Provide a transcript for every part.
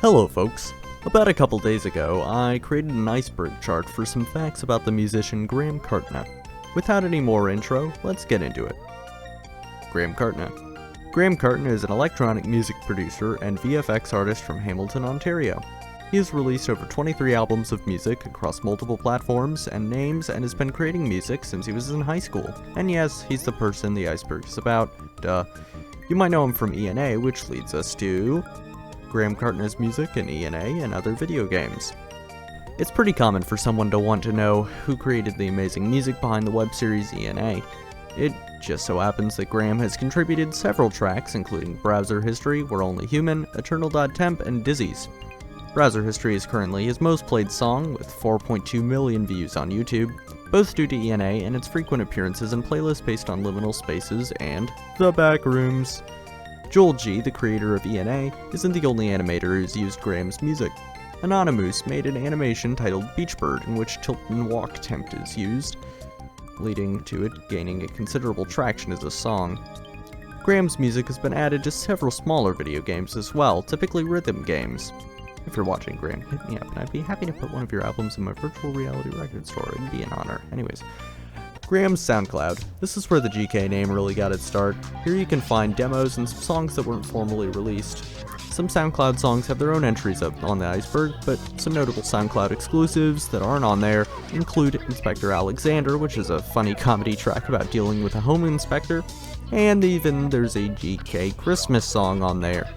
Hello folks. About a couple days ago, I created an Iceberg chart for some facts about the musician Graham Kartna. Without any more intro, let's get into it. Graham Kartna. Graham Kartna is an electronic music producer and VFX artist from Hamilton, Ontario. He has released over 23 albums of music across multiple platforms and names and has been creating music since he was in high school. And yes, he's the person the Iceberg is about. Duh. You might know him from ENA, which leads us to Graham Kartna's music in ENA and other video games. It's pretty common for someone to want to know who created the amazing music behind the web series ENA. It just so happens that Graham has contributed several tracks, including Browser History, We're Only Human, Eternal.temp, and Dizzy's. Browser History is currently his most played song, with 4.2 million views on YouTube, both due to ENA and its frequent appearances in playlists based on liminal spaces and The Backrooms. Joel G., the creator of ENA, isn't the only animator who's used Graham's music. Anonymous made an animation titled Beachbird in which Tilt and Walk Tempt is used, leading to it gaining a considerable traction as a song. Graham's music has been added to several smaller video games as well, typically rhythm games. If you're watching, Graham, hit me up and I'd be happy to put one of your albums in my virtual reality record store. It'd be an honor. Anyways, Graham's SoundCloud. This is where the GK name really got its start. Here you can find demos and some songs that weren't formally released. Some SoundCloud songs have their own entries up on the Iceberg, but some notable SoundCloud exclusives that aren't on there include Inspector Alexander, which is a funny comedy track about dealing with a home inspector, and even there's a GK Christmas song on there.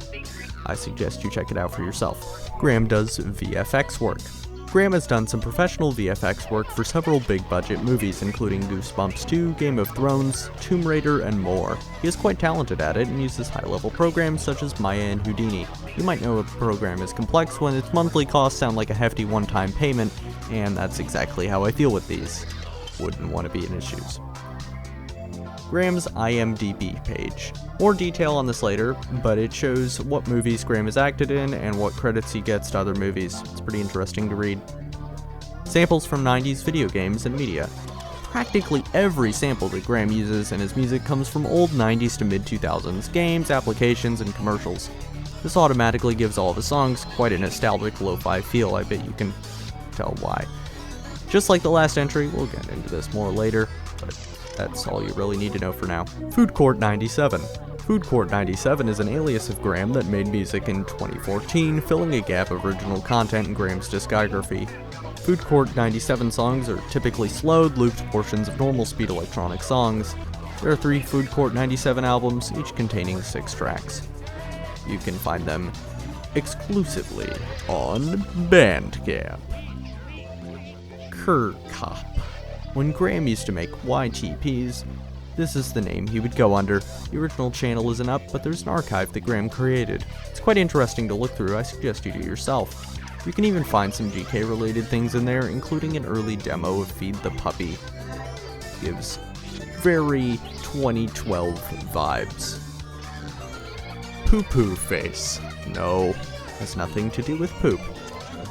I suggest you check it out for yourself. Graham does VFX work. Graham has done some professional VFX work for several big-budget movies, including Goosebumps 2, Game of Thrones, Tomb Raider, and more. He is quite talented at it and uses high-level programs such as Maya and Houdini. You might know a program is complex when its monthly costs sound like a hefty one-time payment, and that's exactly how I feel with these. Wouldn't want to be in his shoes. Graham's IMDb page. More detail on this later, but it shows what movies Graham has acted in and what credits he gets to other movies. It's pretty interesting to read. Samples from 90s video games and media. Practically every sample that Graham uses in his music comes from old 90s to mid-2000s games, applications, and commercials. This automatically gives all the songs quite a nostalgic lo-fi feel. I bet you can tell why. Just like the last entry, we'll get into this more later, but that's all you really need to know for now. Food Court 97. Food Court 97 is an alias of Graham that made music in 2014, filling a gap of original content in Graham's discography. Food Court 97 songs are typically slowed, looped portions of normal speed electronic songs. There are 3 Food Court 97 albums, each containing 6 tracks. You can find them exclusively on Bandcamp. Kercop. When Graham used to make YTPs, this is the name he would go under. The original channel isn't up, but there's an archive that Graham created. It's quite interesting to look through. I suggest you do yourself. You can even find some GK related things in there, including an early demo of Feed the Puppy. Gives very 2012 vibes. Poo Poo Face. No, has nothing to do with poop.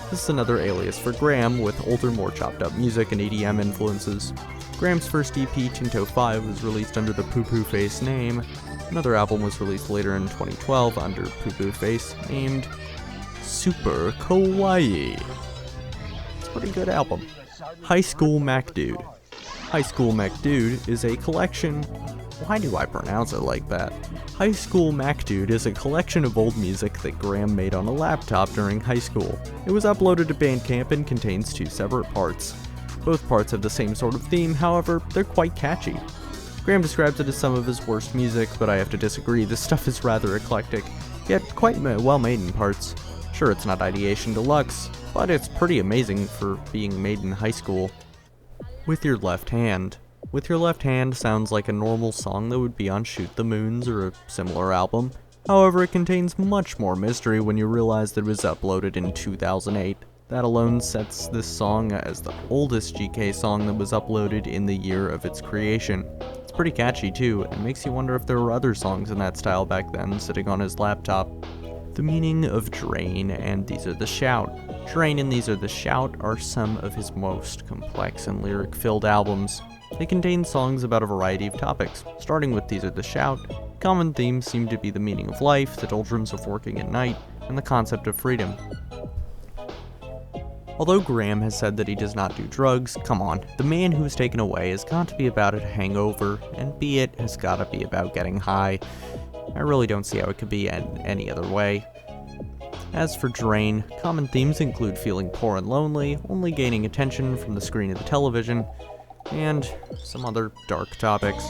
This is another alias for Graham, with older, more chopped up music and EDM influences. Graham's first EP, Tinto 5, was released under the Poo Poo Face name. Another album was released later in 2012 under Poo Poo Face, named Super Kawaii. It's a pretty good album. High School Mac Dude. High School Mac Dude is a collection. Why do I pronounce it like that? High School Mac Dude is a collection of old music that Graham made on a laptop during high school. It was uploaded to Bandcamp and contains 2 separate parts. Both parts have the same sort of theme, however, they're quite catchy. Graham describes it as some of his worst music, but I have to disagree. This stuff is rather eclectic, yet quite well made in parts. Sure, it's not Ideation Deluxe, but it's pretty amazing for being made in high school. With Your Left Hand. With Your Left Hand sounds like a normal song that would be on Shoot the Moons or a similar album. However, it contains much more mystery when you realize that it was uploaded in 2008. That alone sets this song as the oldest GK song that was uploaded in the year of its creation. It's pretty catchy too, and makes you wonder if there were other songs in that style back then sitting on his laptop. The meaning of Drain and These Are the Shout. Drain and These Are the Shout are some of his most complex and lyric-filled albums. They contain songs about a variety of topics, starting with These Are the Shout. Common themes seem to be the meaning of life, the doldrums of working at night, and the concept of freedom. Although Graham has said that he does not do drugs, come on, the man who was taken away has got to be about a hangover, and Be It has got to be about getting high. I really don't see how it could be any other way. As for Drain, common themes include feeling poor and lonely, only gaining attention from the screen of the television, and some other dark topics.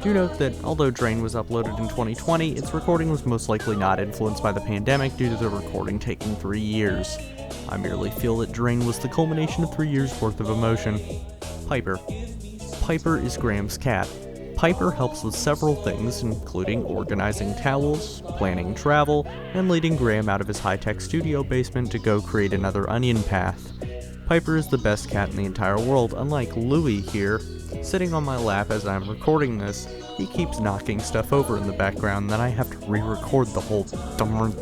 Do note that although Drain was uploaded in 2020, its recording was most likely not influenced by the pandemic due to the recording taking 3 years. I merely feel that Drain was the culmination of 3 years' worth of emotion. Piper. Piper is Graham's cat. Piper helps with several things, including organizing towels, planning travel, and leading Graham out of his high-tech studio basement to go create another onion path. Piper is the best cat in the entire world, unlike Louie here. Sitting on my lap as I'm recording this, he keeps knocking stuff over in the background, then I have to re-record the whole darn...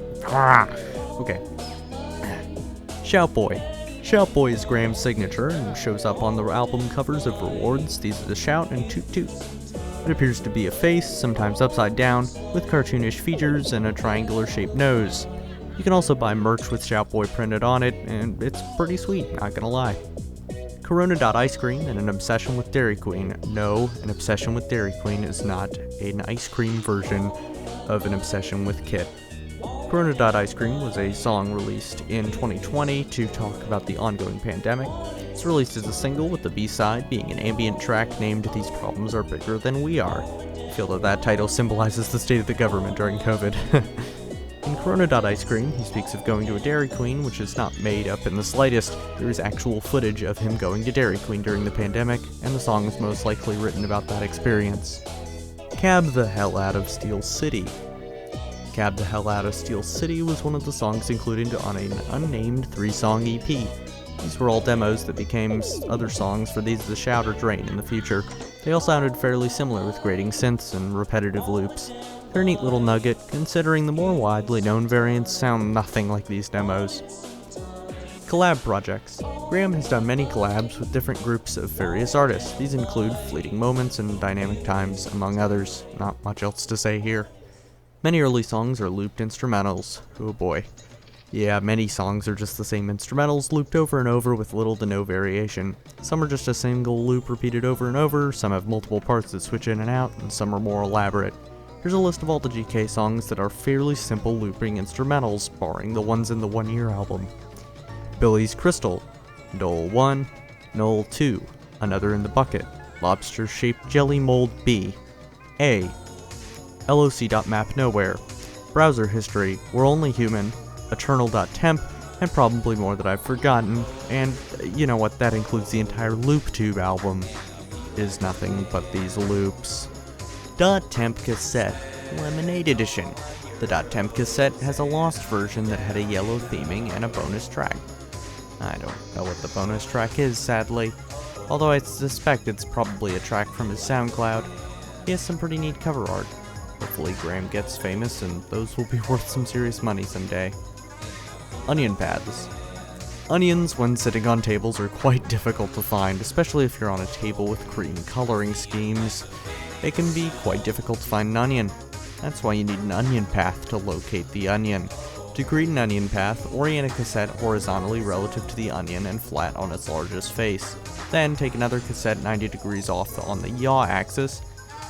Okay. Shout Boy. Shout Boy is Graham's signature and shows up on the album covers of Rewards, These Are the Shout, and Toot Toot. It appears to be a face, sometimes upside down, with cartoonish features and a triangular-shaped nose. You can also buy merch with Shout Boy printed on it, and it's pretty sweet, not gonna lie. Corona.ice cream and an obsession with Dairy Queen. No, an obsession with Dairy Queen is not an ice cream version of an obsession with Kit. Corona.ice cream was a song released in 2020 to talk about the ongoing pandemic. It's released as a single, with the B-side being an ambient track named These Problems Are Bigger Than We Are. I feel that title symbolizes the state of the government during COVID. In Corona.ice cream, he speaks of going to a Dairy Queen, which is not made up in the slightest. There is actual footage of him going to Dairy Queen during the pandemic, and the song is most likely written about that experience. Cab the Hell Out of Steel City. Cab the Hell Out of Steel City was one of the songs included on an unnamed 3-song EP. These were all demos that became other songs for These the Shout or Drain in the future. They all sounded fairly similar with grating synths and repetitive loops. They're a neat little nugget, considering the more widely known variants sound nothing like these demos. Collab projects. Graham has done many collabs with different groups of various artists. These include Fleeting Moments and Dynamic Times, among others. Not much else to say here. Many early songs are looped instrumentals. Oh boy. Yeah, many songs are just the same instrumentals looped over and over with little to no variation. Some are just a single loop repeated over and over, some have multiple parts that switch in and out, and some are more elaborate. Here's a list of all the GK songs that are fairly simple looping instrumentals, barring the ones in the 1 Year album. Billy's Crystal, Dole 1, Knoll 2, Another in the Bucket, Lobster-Shaped Jelly Mold B, A, LOC.map Nowhere, Browser History, We're Only Human, Eternal.temp, and probably more that I've forgotten, and you know what, that includes the entire LoopTube album. Is nothing but these loops. .temp cassette, Lemonade Edition. The .temp cassette has a lost version that had a yellow theming and a bonus track. I don't know what the bonus track is, sadly, although I suspect it's probably a track from his SoundCloud. He has some pretty neat cover art. Hopefully Graham gets famous and those will be worth some serious money someday. Onion pads. Onions, when sitting on tables, are quite difficult to find, especially if you're on a table with cream coloring schemes. It can be quite difficult to find an onion. That's why you need an onion path to locate the onion. To create an onion path, orient a cassette horizontally relative to the onion and flat on its largest face. Then take another cassette 90 degrees off on the yaw axis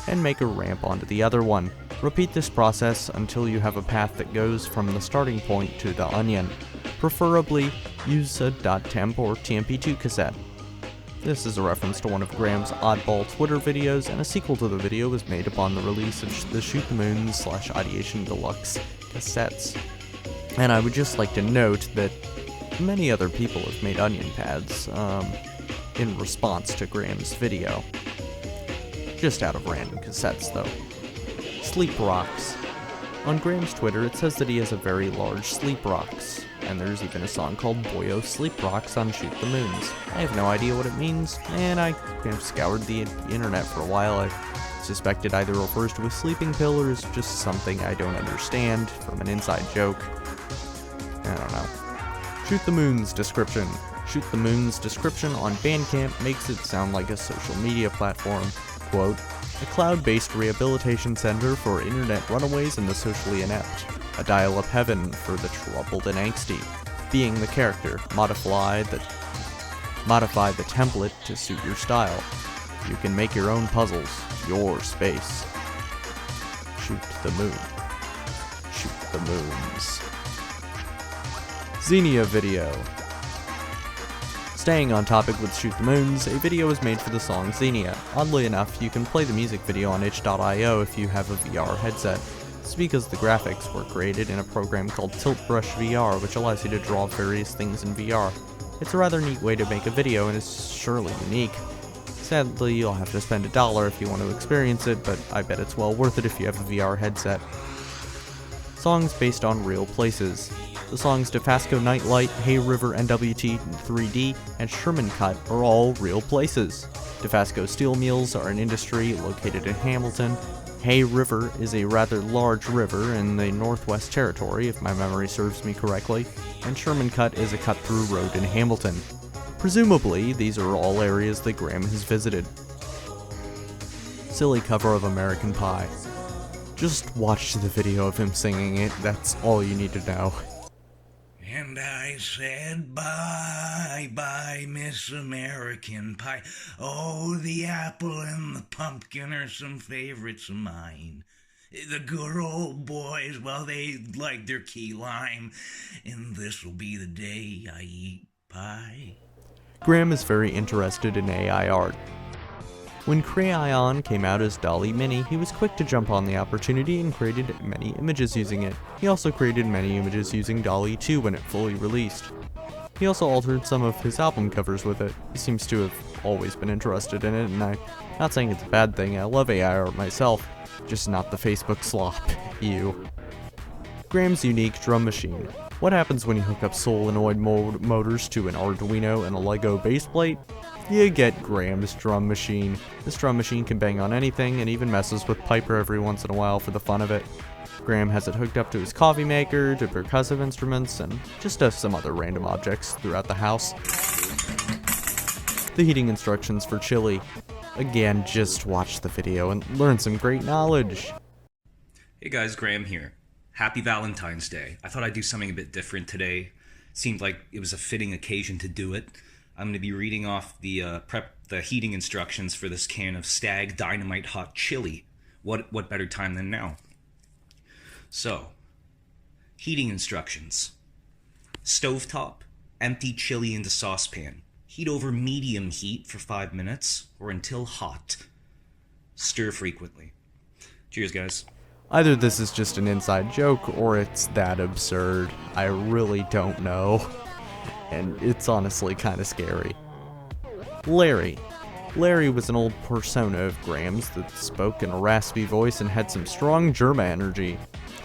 and make a ramp onto the other one. Repeat this process until you have a path that goes from the starting point to the onion. Preferably, use a .temp or TMP2 cassette. This is a reference to one of Graham's oddball Twitter videos, and a sequel to the video was made upon the release of the Shoot the Moon / Ideation Deluxe cassettes. And I would just like to note that many other people have made onion pads in response to Graham's video. Just out of random cassettes, though. Sleep rocks. On Graham's Twitter, it says that he has a very large sleep rocks, and there's even a song called Boyo Sleep Rocks on Shoot the Moons. I have no idea what it means, and I have scoured the internet for a while. I suspect it either refers to a sleeping pill or is just something I don't understand from an inside joke. I don't know. Shoot the Moon's description. Shoot the Moon's description on Bandcamp makes it sound like a social media platform. Quote, a cloud-based rehabilitation center for internet runaways and the socially inept. a dial-up heaven for the troubled and angsty. Being the character, modify the template to suit your style. You can make your own puzzles, your space. Shoot the moon. Shoot the moons. Xenia video. Staying on topic with Shoot the Moons, a video was made for the song Xenia. Oddly enough, you can play the music video on itch.io if you have a VR headset. This is because the graphics were created in a program called Tilt Brush VR, which allows you to draw various things in VR. It's a rather neat way to make a video and is surely unique. Sadly, you'll have to spend $1 if you want to experience it, but I bet it's well worth it if you have a VR headset. Songs based on real places. The songs Dofasco Nightlight, Hay River NWT 3D, and Sherman Cut are all real places. Dofasco Steel Mills are an industry located in Hamilton. Hay River is a rather large river in the Northwest Territory, if my memory serves me correctly, and Sherman Cut is a cut-through road in Hamilton. Presumably, these are all areas that Graham has visited. Silly cover of American Pie. Just watch the video of him singing it, that's all you need to know. And I said, bye, bye, Miss American Pie. Oh, the apple and the pumpkin are some favorites of mine. The good old boys, well, they like their key lime. And this'll be the day I eat pie. Graham is very interested in AI art. When Crayon came out as DALL-E Mini, he was quick to jump on the opportunity and created many images using it. He also created many images using DALL-E 2 when it fully released. He also altered some of his album covers with it. He seems to have always been interested in it, and I'm not saying it's a bad thing, I love AI art myself, just not the Facebook slop. Ew. Graham's unique drum machine. What happens when you hook up solenoid motors to an Arduino and a Lego baseplate? You get Graham's drum machine. This drum machine can bang on anything and even messes with Piper every once in a while for the fun of it. Graham has it hooked up to his coffee maker, to percussive instruments, and just to some other random objects throughout the house. The heating instructions for chili. Again, just watch the video and learn some great knowledge. Hey guys, Graham here. Happy Valentine's Day. I thought I'd do something a bit different today. Seemed like it was a fitting occasion to do it. I'm going to be reading off the heating instructions for this can of Stag Dynamite Hot Chili. What better time than now? So, heating instructions. Stovetop, empty chili into saucepan. Heat over medium heat for 5 minutes or until hot. Stir frequently. Cheers, guys. Either this is just an inside joke or it's that absurd. I really don't know. And it's honestly kind of scary. Larry. Larry was an old persona of Graham's that spoke in a raspy voice and had some strong Germa energy.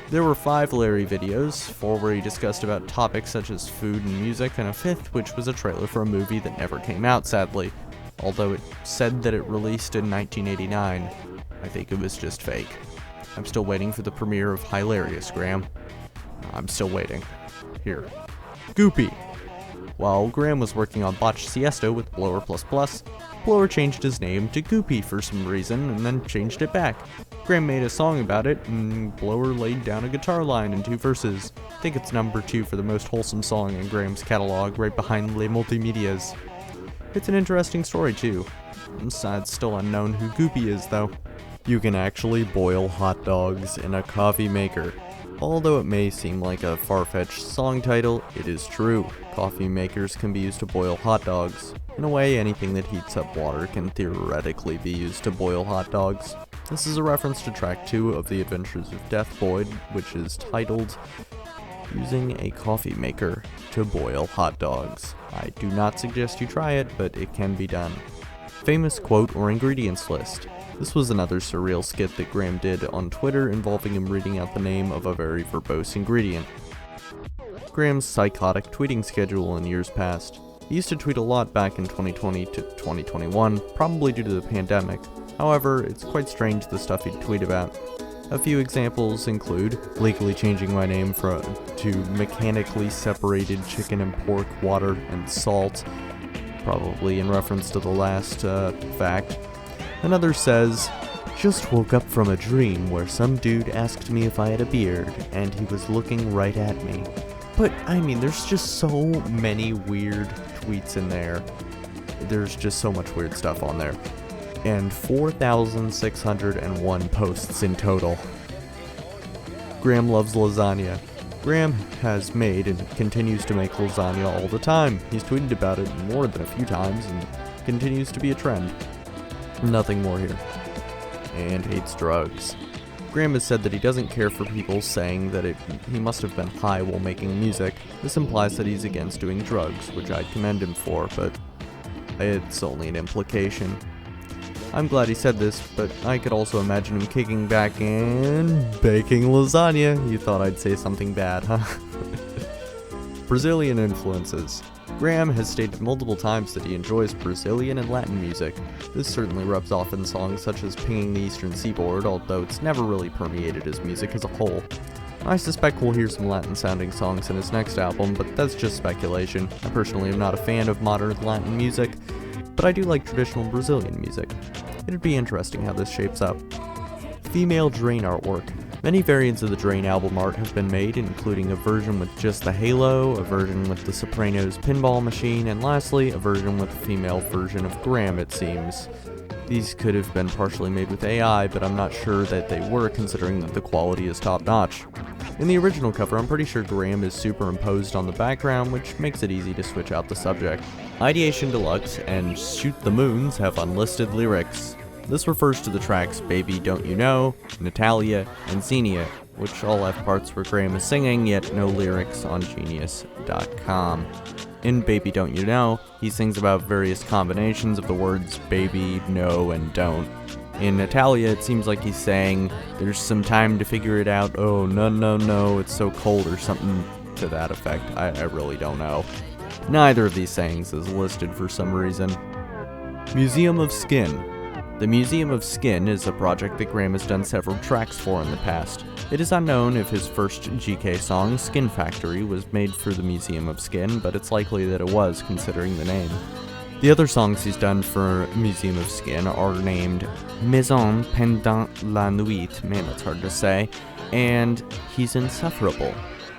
There were 5 Larry videos, 4 where he discussed about topics such as food and music, and a 5th which was a trailer for a movie that never came out, sadly. Although it said that it released in 1989. I think it was just fake. I'm still waiting for the premiere of Hilarious, Graham. I'm still waiting. Here. Goopy. While Graham was working on Botched Siesta with Blower++, Blower changed his name to Goopy for some reason and then changed it back. Graham made a song about it, and Blower laid down a guitar line in 2 verses. I think it's number 2 for the most wholesome song in Graham's catalog, right behind Les Multimedias. It's an interesting story too. It's still unknown who Goopy is though. You can actually boil hot dogs in a coffee maker. Although it may seem like a far-fetched song title, it is true. Coffee makers can be used to boil hot dogs. In a way, anything that heats up water can theoretically be used to boil hot dogs. This is a reference to track 2 of The Adventures of Death Boyd, which is titled Using a Coffee Maker to Boil Hot Dogs. I do not suggest you try it, but it can be done. Famous quote or ingredients list. This was another Surreal skit that Graham did on Twitter involving him reading out the name of a very verbose ingredient. Graham's psychotic tweeting schedule in years past. He used to tweet a lot back in 2020 to 2021, probably due to the pandemic. However, it's quite strange the stuff he'd tweet about. A few examples include legally changing my name to mechanically separated chicken and pork, water, and salt, probably in reference to the last fact. Another says, Just woke up from a dream where some dude asked me if I had a beard, and he was looking right at me. But, I mean, there's just so many weird tweets in there. There's just so much weird stuff on there. And 4,601 posts in total. Graham loves lasagna. Graham has made and continues to make lasagna all the time. He's tweeted about it more than a few times and continues to be a trend. Nothing more here. And hates drugs. Graham has said that he doesn't care for people saying that he must have been high while making music. This implies that he's against doing drugs, which I'd commend him for, but it's only an implication. I'm glad he said this, but I could also imagine him kicking back and baking lasagna. You thought I'd say something bad, huh? Brazilian influences. Graham has stated multiple times that he enjoys Brazilian and Latin music. This certainly rubs off in songs such as Pinging the Eastern Seaboard, although it's never really permeated his music as a whole. I suspect we'll hear some Latin-sounding songs in his next album, but that's just speculation. I personally am not a fan of modern Latin music, but I do like traditional Brazilian music. It'd be interesting how this shapes up. Female Drain artwork. Many variants of the Drain album art have been made, including a version with just the halo, a version with the Sopranos pinball machine, and lastly, a version with a female version of Graham, it seems. These could have been partially made with AI, but I'm not sure that they were, considering that the quality is top-notch. In the original cover, I'm pretty sure Graham is superimposed on the background, which makes it easy to switch out the subject. Ideation Deluxe and Shoot the Moons have unlisted lyrics. This refers to the tracks Baby Don't You Know, Natalia, and Xenia, which all have parts where Graham is singing, yet no lyrics on Genius.com. In Baby Don't You Know, he sings about various combinations of the words baby, no, and don't. In Natalia, it seems like he's saying, there's some time to figure it out, oh no, it's so cold, or something to that effect. I really don't know. Neither of these sayings is listed for some reason. Museum of Skin. The Museum of Skin is a project that Graham has done several tracks for in the past. It is unknown if his first GK song, Skin Factory, was made for the Museum of Skin, but it's likely that it was, considering the name. The other songs he's done for Museum of Skin are named Maison Pendant la Nuit, man that's hard to say, and He's Insufferable.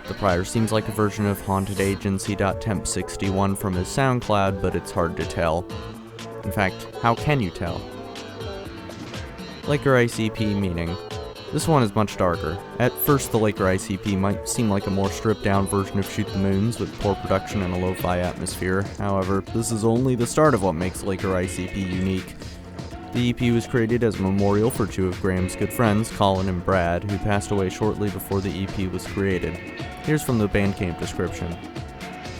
The prior seems like a version of Haunted Agency.temp61 from his SoundCloud, but it's hard to tell. In fact, how can you tell? Laker ICP meaning. This one is much darker. At first, the Laker ICP might seem like a more stripped-down version of Shoot the Moons with poor production and a lo-fi atmosphere. However, this is only the start of what makes Laker ICP unique. The EP was created as a memorial for two of Graham's good friends, Colin and Brad, who passed away shortly before the EP was created. Here's from the Bandcamp description.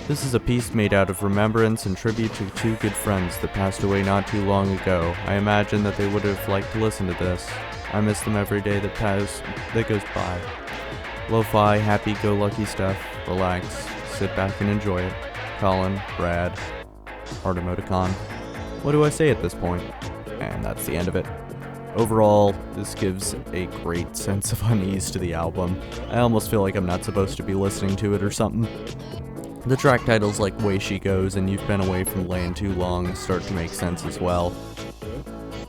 This is a piece made out of remembrance and tribute to two good friends that passed away not too long ago. I imagine that they would have liked to listen to this. I miss them every day that goes by. Lo-fi, happy-go-lucky stuff. Relax, sit back and enjoy it. Colin, Brad, heart emoticon. What do I say at this point? And that's the end of it. Overall, this gives a great sense of unease to the album. I almost feel like I'm not supposed to be listening to it or something. The track titles like Way She Goes and You've Been Away from Land Too Long start to make sense as well.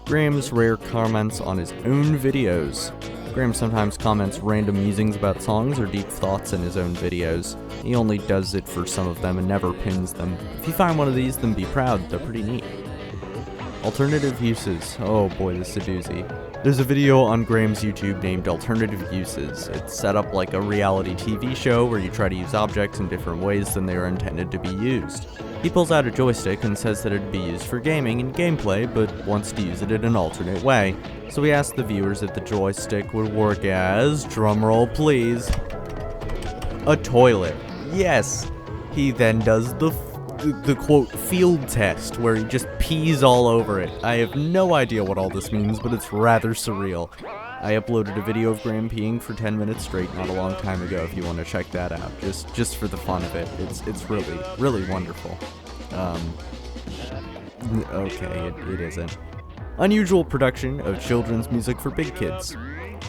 Graham's rare comments on his own videos. Graham sometimes comments random musings about songs or deep thoughts in his own videos. He only does it for some of them and never pins them. If you find one of these, then be proud, they're pretty neat. Alternative uses. Oh boy, this is a doozy. There's a video on Graham's YouTube named Alternative Uses. It's set up like a reality TV show where you try to use objects in different ways than they are intended to be used. He pulls out a joystick and says that it'd be used for gaming and gameplay, but wants to use it in an alternate way. So he asked the viewers if the joystick would work as, drumroll please, a toilet. Yes! He then does the quote field test where he just pees all over it. I have no idea what all this means, but it's rather surreal. I uploaded a video of Graham peeing for 10 minutes straight not a long time ago if you want to check that out, just for the fun of it. It's really wonderful. Okay, it isn't. Unusual production of children's music for big kids.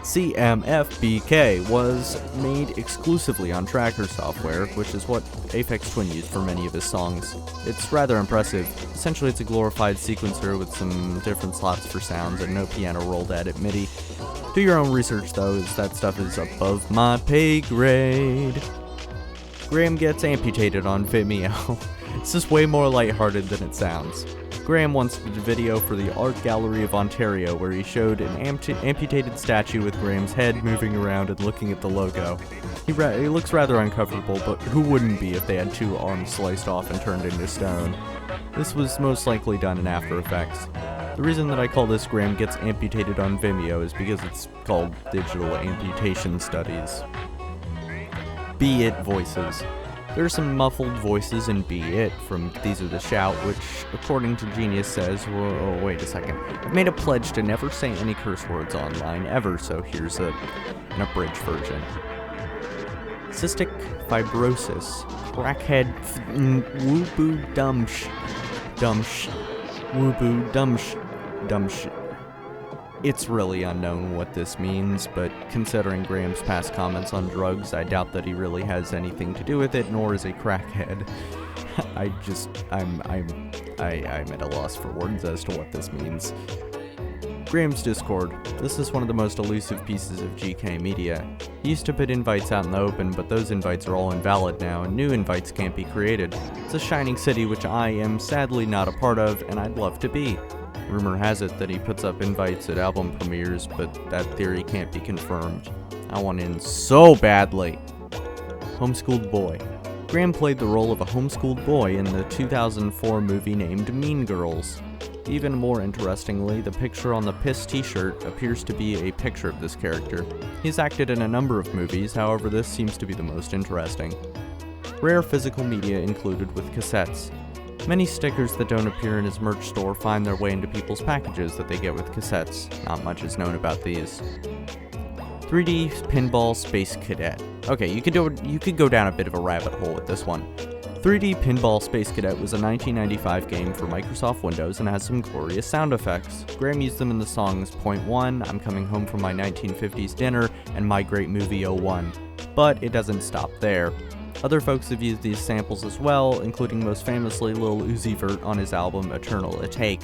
CMFBK was made exclusively on Tracker software, which is what Aphex Twin used for many of his songs. It's rather impressive. Essentially, it's a glorified sequencer with some different slots for sounds and no piano roll to edit MIDI. Do your own research though, as that stuff is above my pay grade. Graham gets amputated on Vimeo. It's just way more lighthearted than it sounds. Graham once did a video for the Art Gallery of Ontario where he showed an amputated statue with Graham's head moving around and looking at the logo. He looks rather uncomfortable, but who wouldn't be if they had two arms sliced off and turned into stone? This was most likely done in After Effects. The reason that I call this Graham Gets Amputated on Vimeo is because it's called Digital Amputation Studies. Be It voices. There are some muffled voices in Be It from These Are the Shout, which, according to Genius, says, oh, wait a second. I've made a pledge to never say any curse words online ever, so here's an abridged version. Cystic fibrosis, crackhead, whoopoo dumsh, whoopoo dumsh. It's really unknown what this means, but considering Graham's past comments on drugs, I doubt that he really has anything to do with it, nor is a crackhead. I'm at a loss for words as to what this means. Graham's Discord. This is one of the most elusive pieces of GK media. He used to put invites out in the open, but those invites are all invalid now, and new invites can't be created. It's a shining city which I am sadly not a part of, and I'd love to be. Rumor has it that he puts up invites at album premieres, but that theory can't be confirmed. I want in so badly. Homeschooled boy. Graham played the role of a homeschooled boy in the 2004 movie named Mean Girls. Even more interestingly, the picture on the Piss t-shirt appears to be a picture of this character. He's acted in a number of movies, however this seems to be the most interesting. Rare physical media included with cassettes. Many stickers that don't appear in his merch store find their way into people's packages that they get with cassettes. Not much is known about these. 3D Pinball Space Cadet. Okay, you could go down a bit of a rabbit hole with this one. 3D Pinball Space Cadet was a 1995 game for Microsoft Windows and has some glorious sound effects. Graham used them in the songs Point 1, I'm Coming Home from My 1950s Dinner, and My Great Movie 01. But it doesn't stop there. Other folks have used these samples as well, including most famously Lil Uzi Vert on his album Eternal A Take.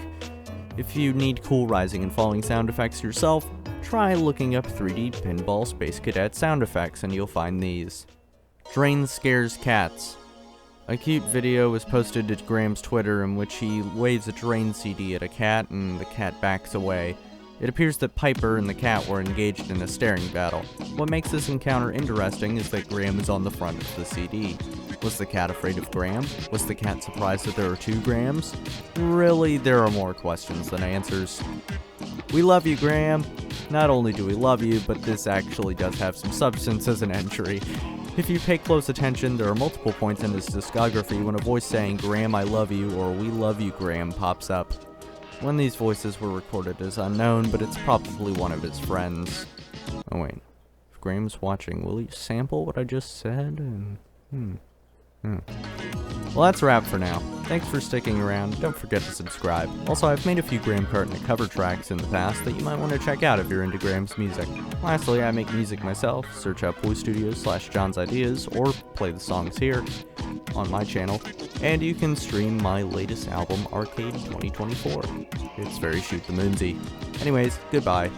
If you need cool rising and falling sound effects yourself, try looking up 3D Pinball Space Cadet sound effects and you'll find these. Drain Scares Cats. A cute video was posted to Graham's Twitter in which he waves a Drain CD at a cat and the cat backs away. It appears that Piper and the cat were engaged in a staring battle. What makes this encounter interesting is that Graham is on the front of the CD. Was the cat afraid of Graham? Was the cat surprised that there were two Grahams? Really, there are more questions than answers. We love you, Graham. Not only do we love you, but this actually does have some substance as an entry. If you pay close attention, there are multiple points in his discography when a voice saying Graham I love you or we love you Graham pops up. When these voices were recorded is unknown, but it's probably one of his friends. Oh wait, if Graham's watching, will he sample what I just said? Well, that's a wrap for now. Thanks for sticking around. Don't forget to subscribe. Also, I've made a few Graham Kartna cover tracks in the past that you might want to check out if you're into Graham's music. Lastly, I make music myself. Search out Blue Studios/John's Ideas or play the songs here on my channel. And you can stream my latest album, Arcade 2024. It's very shoot the moonsy. Anyways, goodbye.